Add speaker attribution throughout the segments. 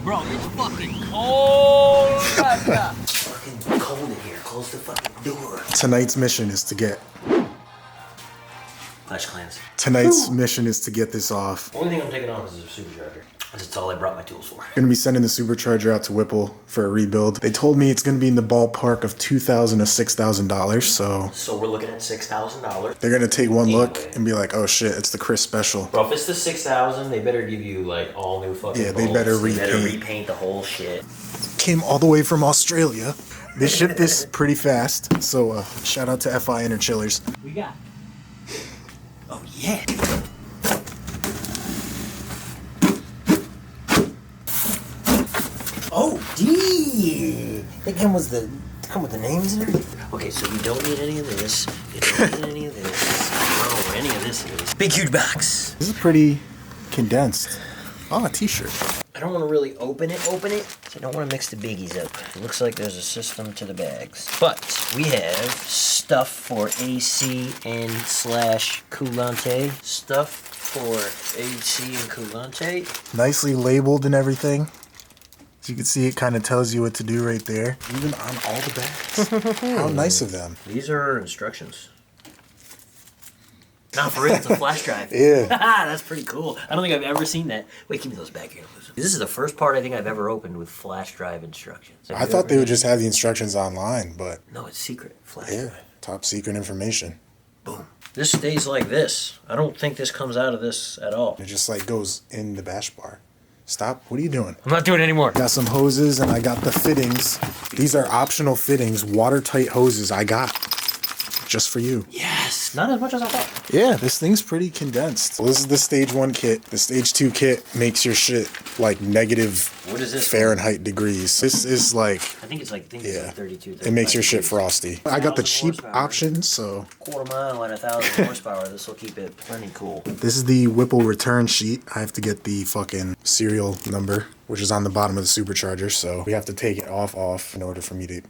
Speaker 1: Bro, it's fucking cold right now.
Speaker 2: It's fucking cold in here. Close the fucking door.
Speaker 3: Tonight's mission is to get...
Speaker 2: Clash Clans.
Speaker 3: Tonight's mission is to get this off.
Speaker 2: The only thing I'm taking off is a supercharger. That's all I brought my tools for.
Speaker 3: Gonna be sending the supercharger out to Whipple for a rebuild. They told me it's gonna be in the ballpark of $2,000 to $6,000, so...
Speaker 2: So we're looking at $6,000.
Speaker 3: They're gonna take one look and be like, oh shit, it's the Chris special.
Speaker 2: Bro, if it's the $6,000, they better give you like all new fucking
Speaker 3: Yeah, they better repaint.
Speaker 2: They better repaint the whole shit.
Speaker 3: Came all the way from Australia. They shipped this pretty fast, so shout out to FI Interchillers.
Speaker 1: We got.
Speaker 2: Oh yeah. Oh, gee! They come with the names in there? Okay, so we don't need any of this. We don't need any of this. I don't know what any of this is. Big, huge box.
Speaker 3: This is pretty condensed. Oh, a t-shirt.
Speaker 2: I don't want to really open it, so I don't want to mix the biggies up. It looks like there's a system to the bags. But we have stuff for AC and / coolante. Stuff for AC and coolante.
Speaker 3: Nicely labeled and everything. As you can see, it kind of tells you what to do right there. Even on all the bags. How nice of them.
Speaker 2: These are instructions. Not for real, it's a flash drive.
Speaker 3: Yeah.
Speaker 2: That's pretty cool. I don't think I've ever seen that. Wait, give me those back here. This is the first part I think I've ever opened with flash drive instructions.
Speaker 3: I thought they would just have the instructions online, but...
Speaker 2: No, it's secret. Flash
Speaker 3: yeah,
Speaker 2: drive.
Speaker 3: top secret information.
Speaker 2: Boom. This stays like this. I don't think this comes out of this at all.
Speaker 3: It just like goes in the bash bar. Stop. What are you doing?
Speaker 2: I'm not doing it anymore.
Speaker 3: Got some hoses and I got the fittings. These are optional fittings, watertight hoses I got. Just for you.
Speaker 2: Yes! Not as much as I thought.
Speaker 3: Yeah, this thing's pretty condensed. Well, this is the stage 1 kit. The stage 2 kit makes your shit like negative
Speaker 2: what is this
Speaker 3: Fahrenheit degrees. This is like...
Speaker 2: I think it's like,
Speaker 3: yeah,
Speaker 2: like 32.
Speaker 3: it makes your shit frosty. I got the cheap option, so...
Speaker 2: Quarter mile and 1,000 horsepower. This will keep it plenty cool.
Speaker 3: This is the Whipple return sheet. I have to get the fucking serial number, which is on the bottom of the supercharger, so we have to take it off in order for me to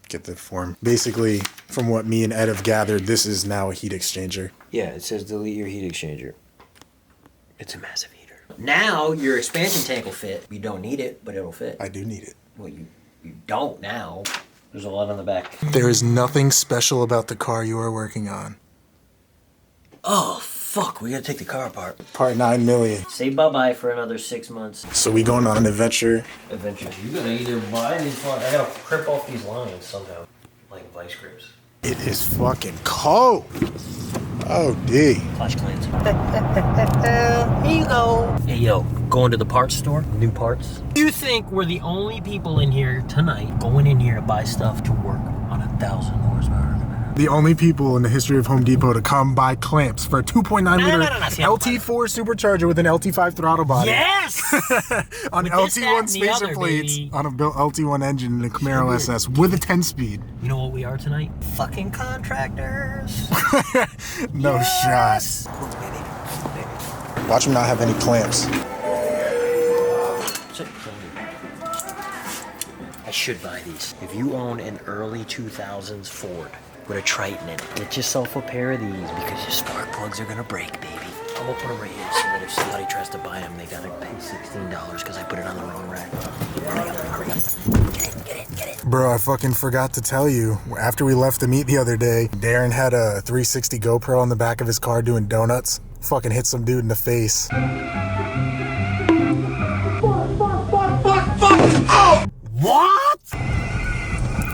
Speaker 3: get the form. Basically, from what me and Ed have gathered, this is now a heat exchanger.
Speaker 2: Yeah, it says delete your heat exchanger. It's a massive heater. Now your expansion tank will fit. You don't need it, but it'll fit.
Speaker 3: I do need it.
Speaker 2: Well, you don't now. There's a lot on the back.
Speaker 3: There is nothing special about the car you are working on.
Speaker 2: Oh, fuck. We gotta take the car apart.
Speaker 3: Part 9 million.
Speaker 2: Say bye-bye for another 6 months.
Speaker 3: So we going on an adventure.
Speaker 2: You gotta either buy these I gotta crip off these lines somehow. Like vice grips.
Speaker 3: It is fucking cold. Oh, D.
Speaker 2: Clash Clans. Here you go. Hey, yo, going to the parts store, new parts. You think we're the only people in here tonight going in here to buy stuff to work on 1,000 horsepower?
Speaker 3: The only people in the history of Home Depot to come buy clamps for a 2.9 liter LT4 supercharger with an LT5 throttle body.
Speaker 2: Yes!
Speaker 3: On
Speaker 2: with
Speaker 3: LT1 spacer plates, on a built LT1 engine in a Camaro SS with a 10-speed.
Speaker 2: You know what we are tonight? Fucking contractors.
Speaker 3: No
Speaker 2: yes.
Speaker 3: shot. Watch them not have any clamps.
Speaker 2: I should buy these. If you own an early 2000s Ford with a Triton in it, get yourself a pair of these because your spark plugs are gonna break, baby. I'm gonna put them right here so that if somebody tries to buy them, they gotta pay $16 because I put it on the wrong rack. Get it.
Speaker 3: Bro, I fucking forgot to tell you. After we left the meet the other day, Darren had a 360 GoPro on the back of his car doing donuts. Fucking hit some dude in the face.
Speaker 2: What?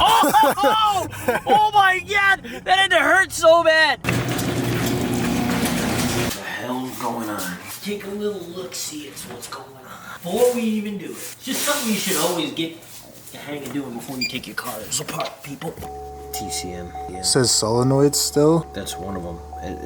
Speaker 2: Oh! Oh my god! That had to hurt so bad! What the hell's going on? Take a little look-see at what's going on. Before we even do it. It's just something you should always get the hang of doing before you take your cars apart, people. TCM. Yeah.
Speaker 3: It says solenoids still.
Speaker 2: That's one of them.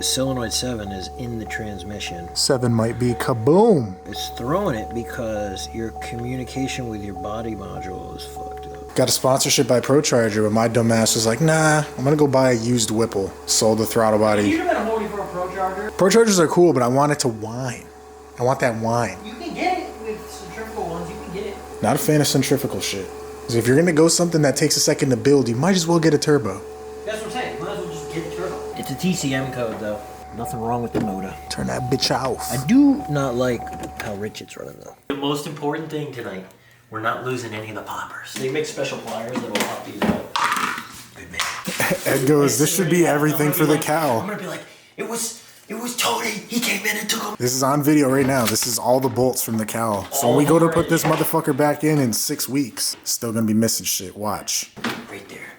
Speaker 2: Solenoid 7 is in the transmission.
Speaker 3: 7 might be kaboom.
Speaker 2: It's throwing it because your communication with your body module is fucked up.
Speaker 3: Got a sponsorship by ProCharger, but my dumbass was like, nah, I'm gonna go buy a used Whipple. Sold the throttle body.
Speaker 1: You should have been holding for a ProCharger.
Speaker 3: ProChargers are cool, but I want it to whine. I want that whine.
Speaker 1: You can get it with centrifugal ones. You can get it.
Speaker 3: Not a fan of centrifugal shit. Because if you're gonna go something that takes a second to build, you might as well get a turbo.
Speaker 1: That's what I'm saying. Might as well just get a turbo.
Speaker 2: It's a TCM code, though. Nothing wrong with the motor.
Speaker 3: Turn that bitch off.
Speaker 2: I do not like how rich it's running, though. The most important thing tonight We're not losing any of the poppers. They make special pliers that'll pop these out. Good man.
Speaker 3: Ed goes, this should be everything for the
Speaker 2: I'm
Speaker 3: cow.
Speaker 2: gonna be like, it was Tony. He came in and took them.
Speaker 3: This is on video right now. This is all the bolts from the cow. So when we go to put this motherfucker back in 6 weeks, still gonna be missing shit. Watch.
Speaker 2: Right there.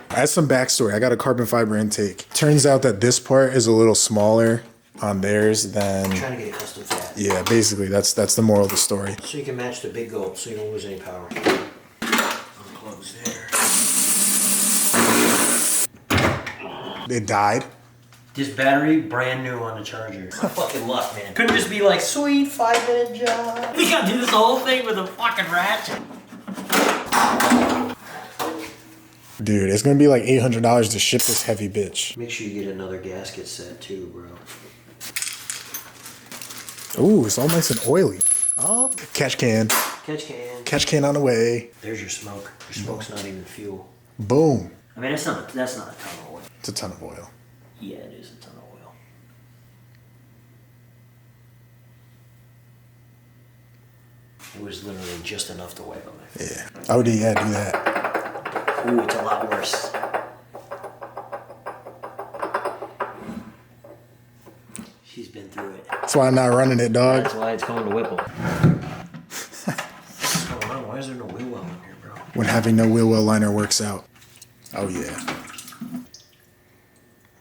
Speaker 3: As some backstory, I got a carbon fiber intake. Turns out that this part is a little smaller on theirs than...
Speaker 2: I'm trying to get a custom fat.
Speaker 3: Yeah, basically, that's the moral of the story.
Speaker 2: So you can match the big gulp so you don't lose any power. Unclose there.
Speaker 3: It died.
Speaker 2: This battery, brand new on the charger. Fucking luck, man. Couldn't just be like, sweet 5-minute job. We gotta do this whole thing with a fucking ratchet.
Speaker 3: Dude, it's gonna be like $800 to ship this heavy bitch.
Speaker 2: Make sure you get another gasket set too, bro.
Speaker 3: Ooh, it's all nice and oily. Oh, catch can.
Speaker 2: Catch can.
Speaker 3: Catch can on the way.
Speaker 2: There's your smoke. Your smoke's not even fuel.
Speaker 3: Boom.
Speaker 2: I mean, that's not a ton of oil.
Speaker 3: It's a ton of oil.
Speaker 2: Yeah, it is a ton of oil. It was literally just enough to wipe on my face.
Speaker 3: Yeah. Oh, yeah, do that.
Speaker 2: Ooh, it's a lot worse. She's been through it.
Speaker 3: That's why I'm not running it, dog.
Speaker 2: That's why it's going to Whipple. What's going on? Why is there no wheel well in here, bro?
Speaker 3: When having no wheel well liner works out. Oh, yeah.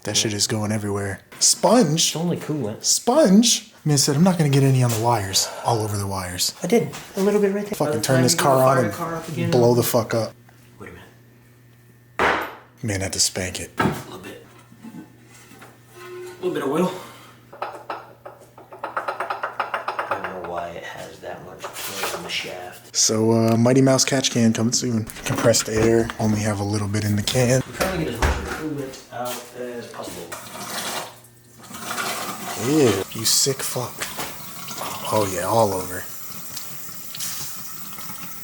Speaker 3: That shit is going everywhere. Sponge?
Speaker 2: It's only coolant.
Speaker 3: Sponge? Man said, I'm not going to get any on the wires. All over the wires.
Speaker 2: I did. A little bit right there.
Speaker 3: Fucking turn this car on and blow the fuck up.
Speaker 2: Wait a minute.
Speaker 3: Man, I had to spank it.
Speaker 2: A little bit. A little bit of oil. I don't know why it has that much oil on the shaft.
Speaker 3: So, Mighty Mouse catch can coming soon. Compressed air. Only have a little bit in the can.
Speaker 2: We're trying to get as much coolant out as possible.
Speaker 3: Ew, you sick fuck. Oh yeah, all over.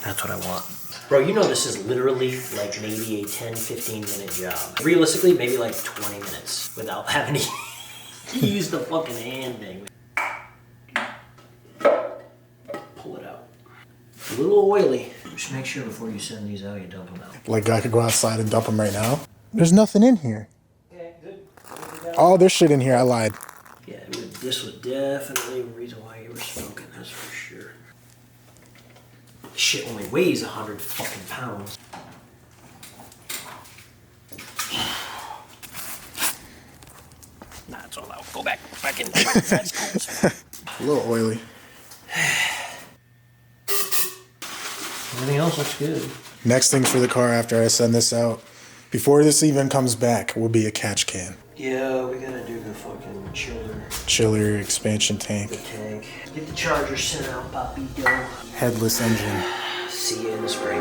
Speaker 2: That's what I want. Bro, you know this is literally like maybe a 10-15 minute job. Realistically, maybe like 20 minutes without having to use the fucking hand thing. Pull it out. A little oily. Just make sure before you send these out, you dump them out.
Speaker 3: Like I could go outside and dump them right now. There's nothing in here.
Speaker 2: Okay, good.
Speaker 3: Oh, there's shit in here. I lied.
Speaker 2: Yeah, this was definitely the reason why you were smoking, that's for sure. This shit only weighs 100 fucking pounds. Nah, it's all out. Go back in.
Speaker 3: A little oily.
Speaker 2: Everything else looks good.
Speaker 3: Next thing for the car after I send this out, before this even comes back, will be a catch can.
Speaker 2: Yeah, we gotta do the fucking chiller.
Speaker 3: Chiller, expansion
Speaker 2: The
Speaker 3: tank,
Speaker 2: tank. Get the charger sent out, Papito.
Speaker 3: headless engine.
Speaker 2: See you in the spring.